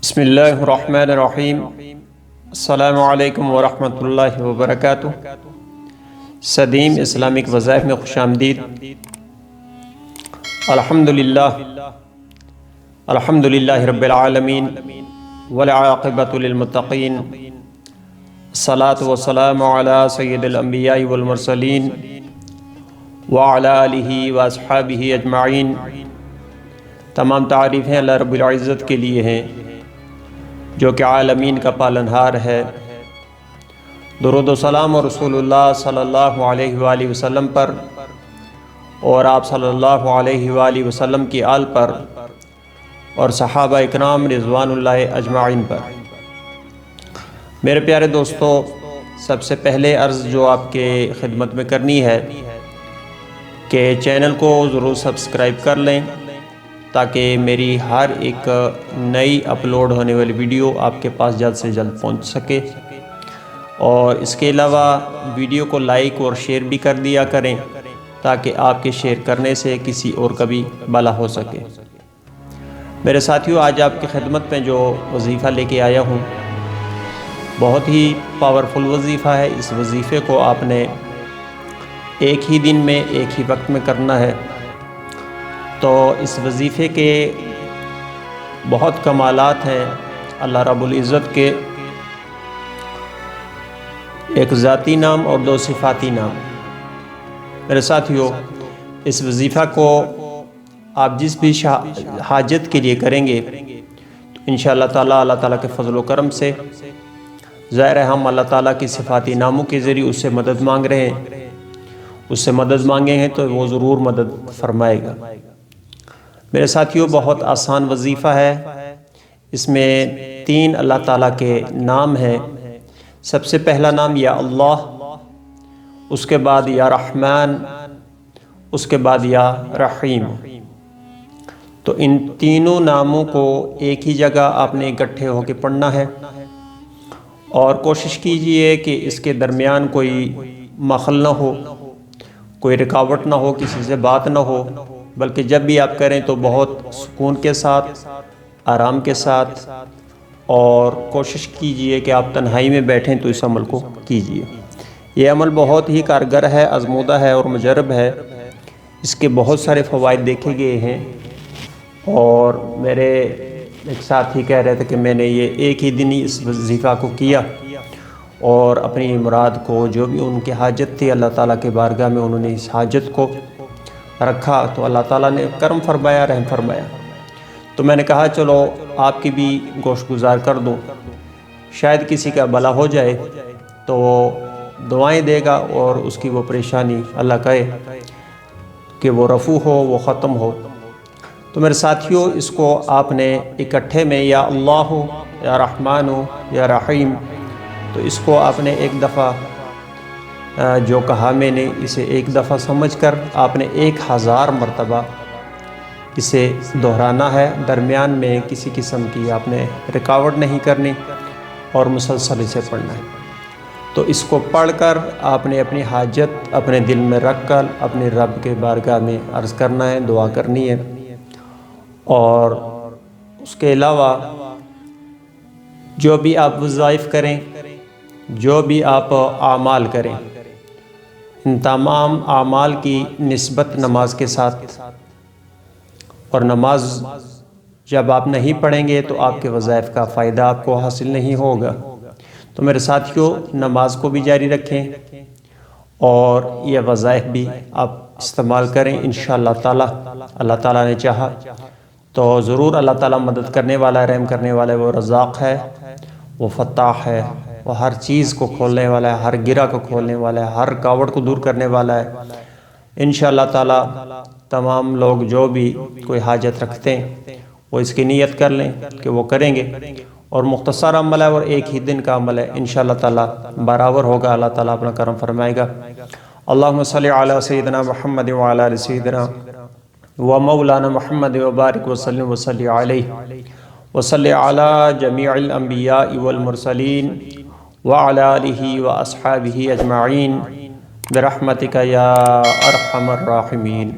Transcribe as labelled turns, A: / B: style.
A: بسم اللہ الرحمن الرحیم۔ السلام علیکم ورحمۃ اللہ وبرکاتہ۔ صدیم اسلامک وظائف میں خوش آمدید۔ الحمدللہ رب العالمین والعاقبۃ للمتقین، الصلاۃ والسلام علی سید الانبیاء والمرسلین وعلی آلہ واصحابہ اجمعین۔ تمام تعریفیں اللہ رب العزت کے لیے ہیں جو کہ عالمین کا پالنہار ہے۔ درود و سلام اور رسول اللہ صلی اللہ علیہ وآلہ وسلم پر اور آپ صلی اللہ علیہ وآلہ وسلم کی آل پر اور صحابہ اکرام رضوان اللہ اجمعین پر۔ میرے پیارے دوستو، سب سے پہلے عرض جو آپ کے خدمت میں کرنی ہے کہ چینل کو ضرور سبسکرائب کر لیں تاکہ میری ہر ایک نئی اپلوڈ ہونے والی ویڈیو آپ کے پاس جلد سے جلد پہنچ سکے، اور اس کے علاوہ ویڈیو کو لائک اور شیئر بھی کر دیا کریں تاکہ آپ کے شیئر کرنے سے کسی اور کا بھی بھلا ہو سکے۔ میرے ساتھیوں، آج آپ کی خدمت میں جو وظیفہ لے کے آیا ہوں بہت ہی پاورفل وظیفہ ہے۔ اس وظیفے کو آپ نے ایک ہی دن میں ایک ہی وقت میں کرنا ہے۔ تو اس وظیفے کے بہت کمالات ہیں اللہ رب العزت کے، ایک ذاتی نام اور دو صفاتی نام۔ میرے ساتھیو، اس وظیفہ کو آپ جس بھی حاجت کے لیے کریں گے تو انشاءاللہ تعالیٰ اللہ تعالیٰ کے فضل و کرم سے، ظاہر ہے ہم اللہ تعالیٰ کی صفاتی ناموں کے ذریعے اس سے مدد مانگ رہے ہیں، اس سے مدد مانگے ہیں تو وہ ضرور مدد فرمائے گا۔ میرے ساتھیوں، بہت آسان وظیفہ ہے۔ اس میں 3 اللہ تعالیٰ کے نام ہیں۔ سب سے پہلا نام یا اللہ، اس کے بعد یا رحمان، اس کے بعد یا رحیم۔ تو ان تینوں ناموں کو ایک ہی جگہ آپ نے اکٹھے ہو کے پڑھنا ہے، اور کوشش کیجئے کہ اس کے درمیان کوئی مخل نہ ہو، کوئی رکاوٹ نہ ہو، کسی سے بات نہ ہو، بلکہ جب بھی آپ کریں تو بہت سکون کے ساتھ، آرام کے ساتھ، اور کوشش کیجئے کہ آپ تنہائی میں بیٹھیں تو اس عمل کو کیجئے۔ یہ عمل بہت ہی کارگر ہے، آزمودہ ہے اور مجرب ہے۔ اس کے بہت سارے فوائد دیکھے گئے ہیں، اور میرے ایک ساتھی کہہ رہے تھے کہ میں نے یہ ایک ہی دن ہی اس وظیفہ کو کیا اور اپنی مراد کو، جو بھی ان کی حاجت تھی، اللہ تعالیٰ کے بارگاہ میں انہوں نے اس حاجت کو رکھا تو اللہ تعالیٰ نے کرم فرمایا، رحم فرمایا۔ تو میں نے کہا چلو آپ کی بھی گوشت گزار کر دوں، شاید کسی کا بھلا ہو جائے تو وہ دعائیں دے گا اور اس کی وہ پریشانی اللہ کرے کہ وہ رفع ہو، وہ ختم ہو۔ تو میرے ساتھیوں، اس کو آپ نے اکٹھے میں یا اللہ ہو یا رحمان ہو یا رحیم، تو اس کو آپ نے ایک دفعہ جو کہا میں نے اسے ایک دفعہ سمجھ کر آپ نے 1000 مرتبہ اسے دہرانا ہے۔ درمیان میں کسی قسم کی آپ نے رکاوٹ نہیں کرنی اور مسلسل اسے پڑھنا ہے۔ تو اس کو پڑھ کر آپ نے اپنی حاجت اپنے دل میں رکھ کر اپنے رب کے بارگاہ میں عرض کرنا ہے، دعا کرنی ہے۔ اور اس کے علاوہ جو بھی آپ وظائف کریں، جو بھی آپ اعمال کریں، ان تمام اعمال کی نسبت نماز کے ساتھ، اور نماز جب آپ نہیں پڑھیں گے تو آپ کے وظائف کا فائدہ آپ کو حاصل نہیں ہوگا۔ تو میرے ساتھیوں، نماز کو بھی جاری رکھیں اور یہ وظائف بھی آپ استعمال کریں۔ انشاءاللہ تعالی، اللہ تعالیٰ نے چاہا تو ضرور اللہ تعالیٰ مدد کرنے والا ہے، رحم کرنے والا ہے، وہ رزاق ہے، وہ فتاح ہے، وہ ہر چیز کو کھولنے والا ہے، ہر گرہ کو کھولنے والا ہے، ہر رکاوٹ کو دور کرنے والا ہے۔ انشاءاللہ تعالیٰ تمام لوگ جو بھی کوئی حاجت رکھتے ہیں وہ اس کی نیت کر لیں کہ وہ کریں گے، اور مختصر عمل ہے اور ایک ہی دن کا عمل ہے، انشاءاللہ تعالیٰ برابر ہوگا، اللہ تعالیٰ اپنا کرم فرمائے گا۔ اللہم صلی علی سیدنا محمد وعلی آل سیدنا و مولانا محمد وبارک وسلم وصلی علیہ وصلی علی جمیع الانبیاء والمرسلین وعلی آلہ واصحابہ اجمعین برحمتک یا ارحم الراحمین۔